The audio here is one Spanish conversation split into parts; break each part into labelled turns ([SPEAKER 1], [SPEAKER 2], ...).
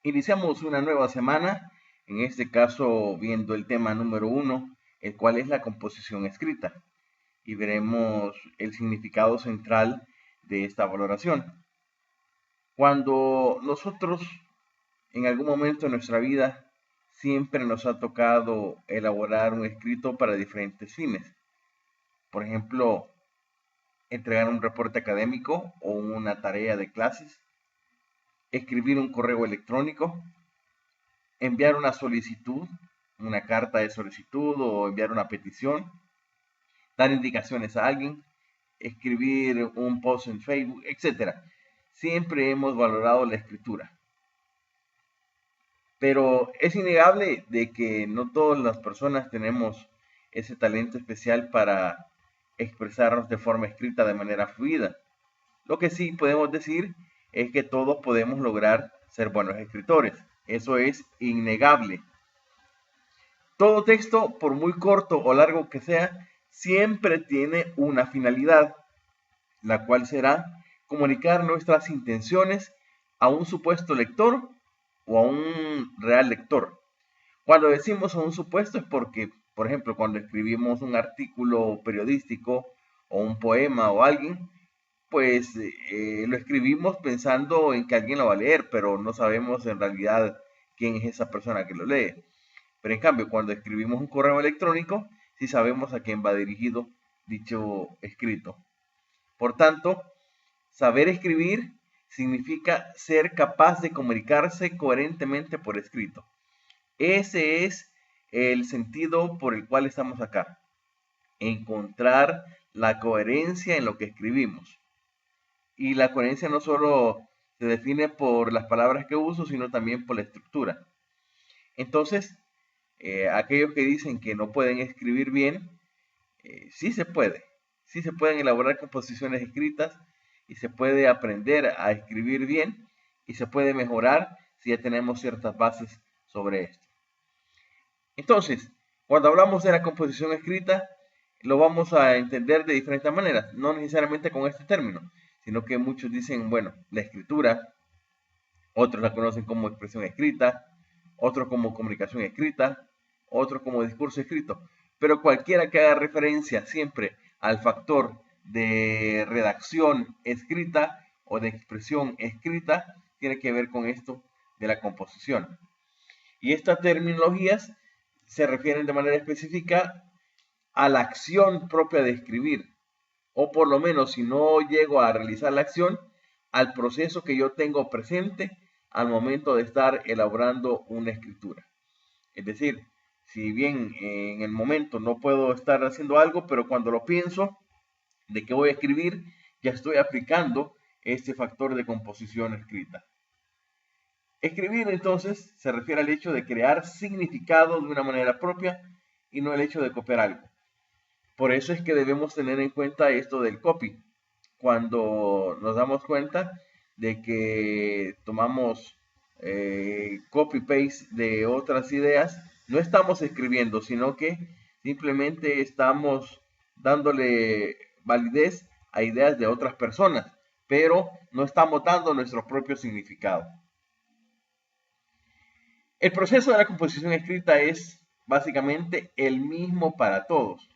[SPEAKER 1] Iniciamos una nueva semana, en este caso viendo el tema número 1, el cual es la composición escrita, y veremos el significado central de esta valoración. Cuando nosotros en algún momento de nuestra vida siempre nos ha tocado elaborar un escrito para diferentes fines. Por ejemplo, entregar un reporte académico o una tarea de clases, escribir un correo electrónico, enviar una solicitud, una carta de solicitud o enviar una petición, dar indicaciones a alguien, escribir un post en Facebook, etcétera. Siempre hemos valorado la escritura. Pero es innegable de que no todas las personas tenemos ese talento especial para expresarnos de forma escrita de manera fluida. Lo que sí podemos decir es que todos podemos lograr ser buenos escritores. Eso es innegable. Todo texto, por muy corto o largo que sea, siempre tiene una finalidad, la cual será comunicar nuestras intenciones a un supuesto lector o a un real lector. Cuando decimos a un supuesto es porque, por ejemplo, cuando escribimos un artículo periodístico o un poema o alguien, pues lo escribimos pensando en que alguien lo va a leer, pero no sabemos en realidad quién es esa persona que lo lee. Pero en cambio, cuando escribimos un correo electrónico, sí sabemos a quién va dirigido dicho escrito. Por tanto, saber escribir significa ser capaz de comunicarse coherentemente por escrito. Ese es el sentido por el cual estamos acá. Encontrar la coherencia en lo que escribimos. Y la coherencia no solo se define por las palabras que uso, sino también por la estructura. Entonces, aquellos que dicen que no pueden escribir bien, sí se puede. Sí se pueden elaborar composiciones escritas y se puede aprender a escribir bien y se puede mejorar si ya tenemos ciertas bases sobre esto. Entonces, cuando hablamos de la composición escrita, lo vamos a entender de diferentes maneras, no necesariamente con este término, sino que muchos dicen, bueno, la escritura, otros la conocen como expresión escrita, otros como comunicación escrita, otros como discurso escrito. Pero cualquiera que haga referencia siempre al factor de redacción escrita o de expresión escrita, tiene que ver con esto de la composición. Y estas terminologías se refieren de manera específica a la acción propia de escribir, o por lo menos si no llego a realizar la acción, al proceso que yo tengo presente al momento de estar elaborando una escritura. Es decir, si bien en el momento no puedo estar haciendo algo, pero cuando lo pienso de qué voy a escribir, ya estoy aplicando este factor de composición escrita. Escribir entonces se refiere al hecho de crear significado de una manera propia y no el hecho de copiar algo. Por eso es que debemos tener en cuenta esto del copy. Cuando nos damos cuenta de que tomamos copy-paste de otras ideas, no estamos escribiendo, sino que simplemente estamos dándole validez a ideas de otras personas, pero no estamos dando nuestro propio significado. El proceso de la composición escrita es básicamente el mismo para todos,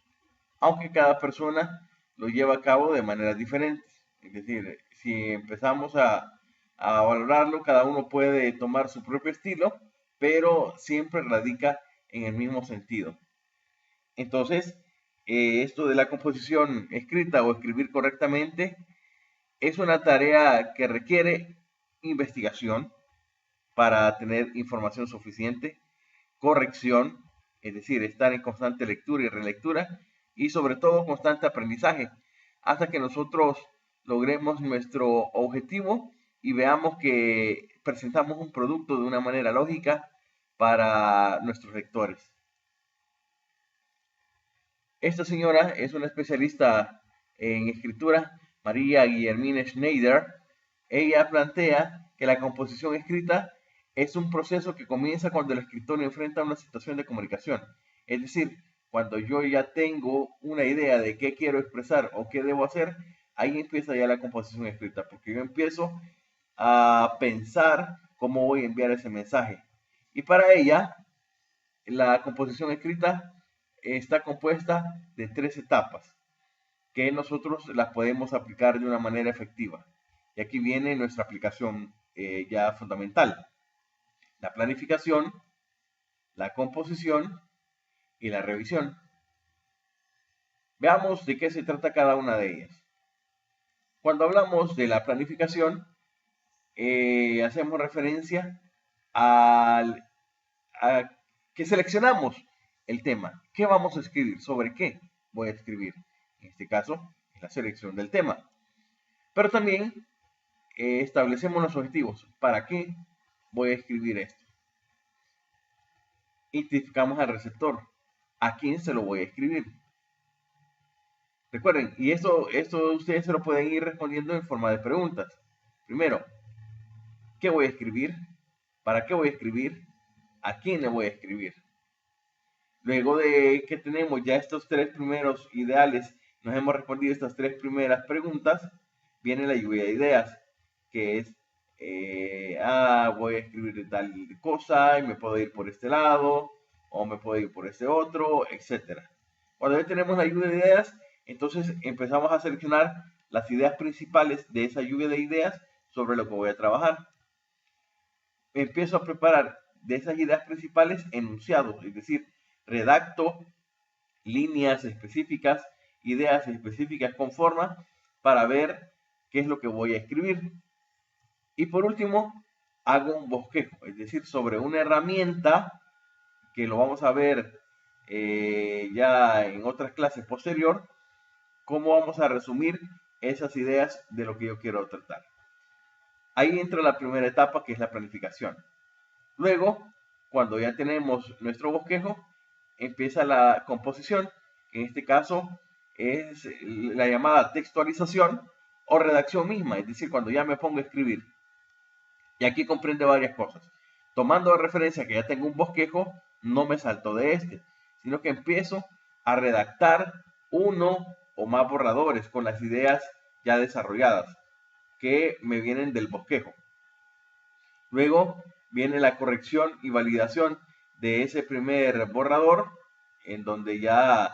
[SPEAKER 1] aunque cada persona lo lleva a cabo de maneras diferentes. Es decir, si empezamos a valorarlo, cada uno puede tomar su propio estilo, pero siempre radica en el mismo sentido. Entonces, esto de la composición escrita o escribir correctamente es una tarea que requiere investigación para tener información suficiente, corrección, es decir, estar en constante lectura y relectura, y sobre todo constante aprendizaje, hasta que nosotros logremos nuestro objetivo y veamos que presentamos un producto de una manera lógica para nuestros lectores. Esta señora es una especialista en escritura, María Guillermina Schneider. Ella plantea que la composición escrita es un proceso que comienza cuando el escritor enfrenta una situación de comunicación. Es decir, cuando yo ya tengo una idea de qué quiero expresar o qué debo hacer, ahí empieza ya la composición escrita, porque yo empiezo a pensar cómo voy a enviar ese mensaje. Y para ella, la composición escrita está compuesta de 3 etapas que nosotros las podemos aplicar de una manera efectiva. Y aquí viene nuestra aplicación ya fundamental: la planificación, la composición y la revisión. Veamos de qué se trata cada una de ellas. Cuando hablamos de la planificación, hacemos referencia a que seleccionamos el tema. ¿Qué vamos a escribir? ¿Sobre qué voy a escribir? En este caso, la selección del tema. Pero también establecemos los objetivos. ¿Para qué voy a escribir esto? Identificamos al receptor. ¿A quién se lo voy a escribir? Recuerden, y esto ustedes se lo pueden ir respondiendo en forma de preguntas. Primero, ¿qué voy a escribir? ¿Para qué voy a escribir? ¿A quién le voy a escribir? Luego de que tenemos ya estos 3 primeros ideales, nos hemos respondido estas 3 primeras preguntas, viene la lluvia de ideas, que es, voy a escribir tal cosa y me puedo ir por este lado, o me puedo ir por este otro, etc. Cuando ya tenemos la lluvia de ideas, entonces empezamos a seleccionar las ideas principales de esa lluvia de ideas sobre lo que voy a trabajar. Empiezo a preparar de esas ideas principales enunciados, es decir, redacto líneas específicas, ideas específicas con forma para ver qué es lo que voy a escribir. Y por último, hago un bosquejo, es decir, sobre una herramienta que lo vamos a ver ya en otras clases posterior, cómo vamos a resumir esas ideas de lo que yo quiero tratar. Ahí entra la primera etapa, que es la planificación. Luego, cuando ya tenemos nuestro bosquejo, empieza la composición, que en este caso es la llamada textualización o redacción misma, es decir, cuando ya me pongo a escribir. Y aquí comprende varias cosas. Tomando de referencia que ya tengo un bosquejo, no me salto de este, sino que empiezo a redactar uno o más borradores con las ideas ya desarrolladas que me vienen del bosquejo. Luego viene la corrección y validación de ese primer borrador, en donde ya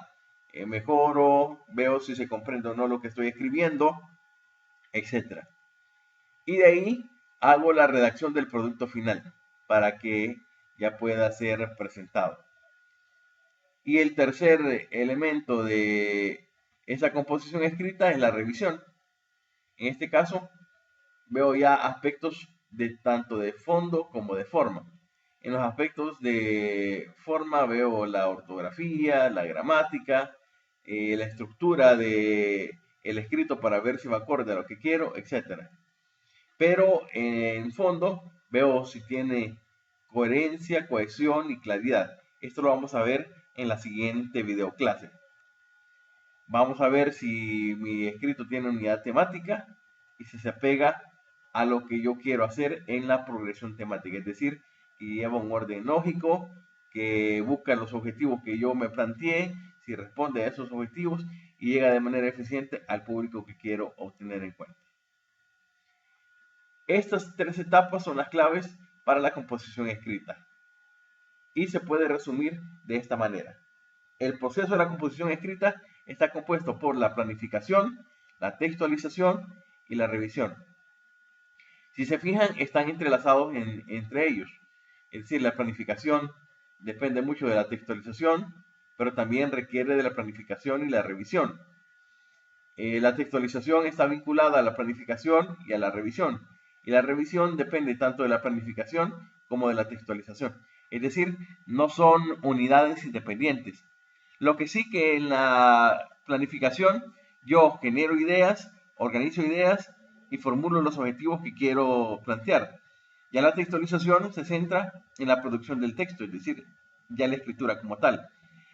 [SPEAKER 1] mejoro, veo si se comprende o no lo que estoy escribiendo, etc. Y de ahí hago la redacción del producto final para que ya pueda ser presentado. Y el tercer elemento de esa composición escrita es la revisión. En este caso, veo ya aspectos de tanto de fondo como de forma. En los aspectos de forma veo la ortografía, la gramática, la estructura de el escrito para ver si me acorde a lo que quiero, etc. Pero en fondo veo si tiene coherencia, cohesión y claridad. Esto lo vamos a ver en la siguiente videoclase. Vamos a ver si mi escrito tiene unidad temática y si se apega a lo que yo quiero hacer en la progresión temática, es decir, que lleva un orden lógico, que busca los objetivos que yo me planteé, si responde a esos objetivos y llega de manera eficiente al público que quiero obtener en cuenta. Estas 3 etapas son las claves para la composición escrita y se puede resumir de esta manera. El proceso de la composición escrita está compuesto por la planificación, la textualización y la revisión. Si se fijan, están entrelazados entre ellos. Es decir, la planificación depende mucho de la textualización, pero también requiere de la planificación y la revisión. La textualización está vinculada a la planificación y a la revisión. Y la revisión depende tanto de la planificación como de la textualización. Es decir, no son unidades independientes. Lo que sí que en la planificación yo genero ideas, organizo ideas y formulo los objetivos que quiero plantear. Ya la textualización se centra en la producción del texto, es decir, ya la escritura como tal.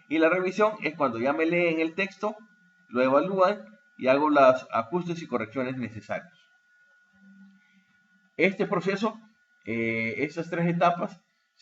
[SPEAKER 1] Y la revisión es cuando ya me leen el texto, lo evalúan y hago los ajustes y correcciones necesarios. Este proceso, estas 3 etapas,